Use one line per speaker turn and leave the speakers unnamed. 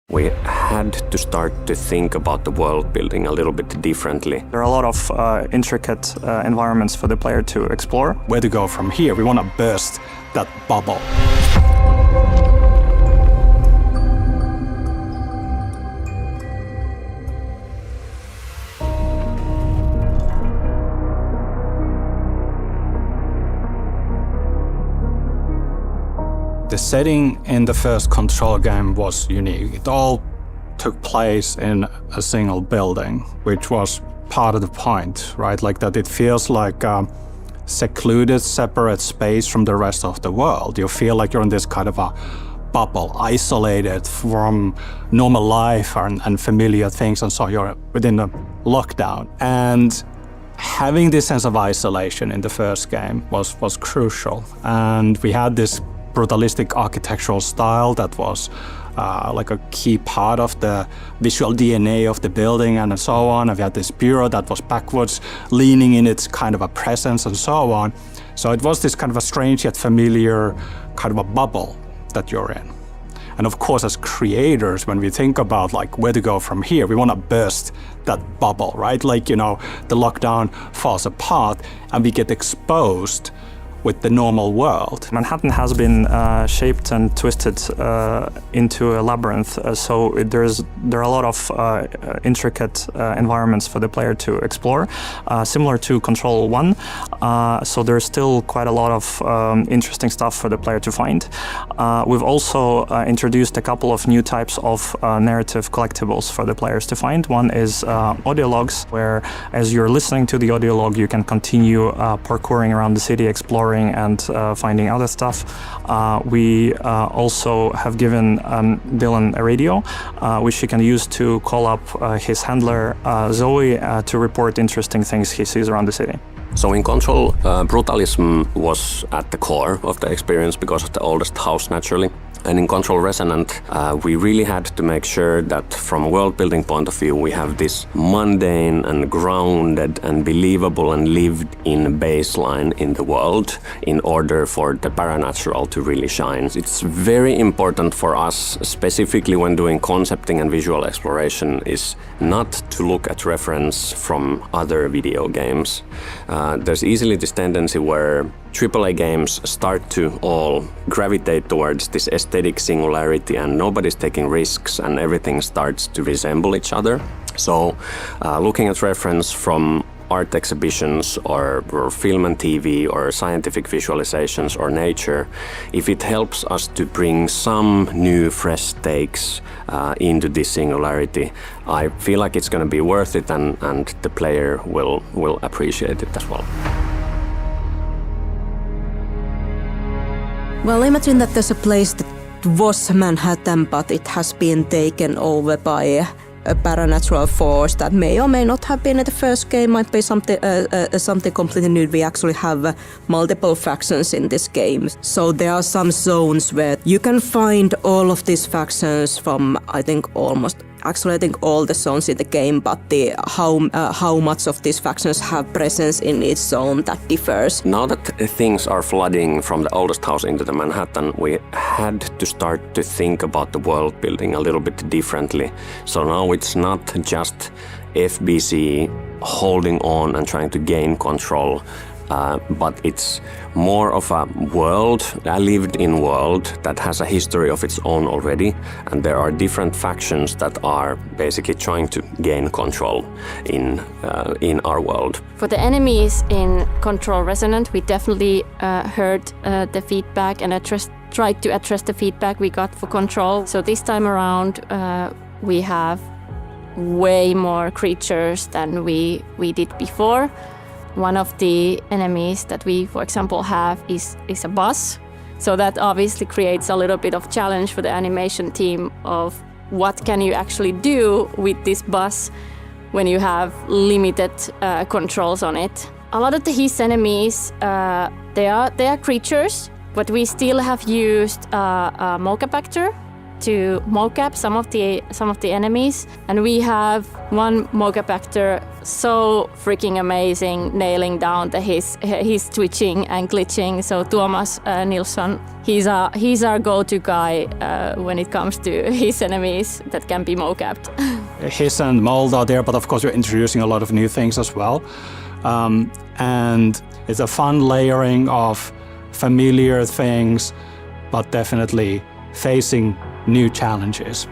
We had to start to think about the world building a little bit differently.
There are a lot of intricate environments for the player to explore.
Where to go from here? We want to burst that bubble. The setting in the first Control game was unique. It all took place in a single building, which was part of the point, right? Like that it feels like a secluded, separate space from the rest of the world. You feel like you're in this kind of a bubble, isolated from normal life and familiar things, and so you're within a lockdown. And having this sense of isolation in the first game was crucial. And we had this brutalistic architectural style that was like a key part of the visual DNA of the building and so on. And we had this bureau that was backwards leaning in its kind of a presence and so on. So it was this kind of a strange yet familiar kind of a bubble that you're in. And of course, as creators, when we think about like where to go from here, we want to burst that bubble, right? Like, you know, the lockdown falls apart and we get exposed with the normal world.
Manhattan has been shaped and twisted into a labyrinth, so there are a lot of intricate environments for the player to explore, similar to Control 1. So there's still quite a lot of interesting stuff for the player to find. We've also introduced a couple of new types of narrative collectibles for the players to find. One is audio logs, where as you're listening to the audio log, you can continue parkouring around the city, exploring and finding other stuff. We also have given Dylan a radio, which he can use to call up his handler Zoe to report interesting things he sees around the city.
So in Control, brutalism was at the core of the experience because of the oldest house, naturally. And in Control Resonant, we really had to make sure that from a world-building point of view, we have this mundane and grounded and believable and lived-in baseline in the world in order for the Paranatural to really shine. It's very important for us, specifically when doing concepting and visual exploration, is not to look at reference from other video games. There's easily this tendency where AAA games start to all gravitate towards this aesthetic singularity and nobody's taking risks and everything starts to resemble each other. So looking at reference from art exhibitions or film and TV or scientific visualizations or nature, if it helps us to bring some new fresh takes into this singularity, I feel like it's going to be worth it and the player will appreciate it as well.
Well, imagine that there's a place that was Manhattan, but it has been taken over by a paranatural force that may or may not have been in the first game, might be something completely new. We actually have multiple factions in this game. So there are some zones where you can find all of these factions from, I think all the zones in the game, but how much of these factions have presence in each zone, that differs.
Now that things are flooding from the oldest house into the Manhattan, we had to start to think about the world building a little bit differently. So now it's not just FBC holding on and trying to gain control, but it's more of a world, a lived-in world that has a history of its own already, and there are different factions that are basically trying to gain control in our world.
For the enemies in Control Resonant, we definitely heard the feedback and tried to address the feedback we got for Control. So this time around, we have way more creatures than we did before. One of the enemies that we, for example, have is a bus. So that obviously creates a little bit of challenge for the animation team of what can you actually do with this bus when you have limited controls on it. A lot of his enemies, they are creatures, but we still have used a mocap actor to mocap some of the enemies, and we have one mocap actor so freaking amazing, nailing down his twitching and glitching. So Tuomas Nilsson, he's our go-to guy when it comes to his enemies that can be mocapped.
Hiss and mold are there, but of course we're introducing a lot of new things as well. And it's a fun layering of familiar things, but definitely facing new challenges.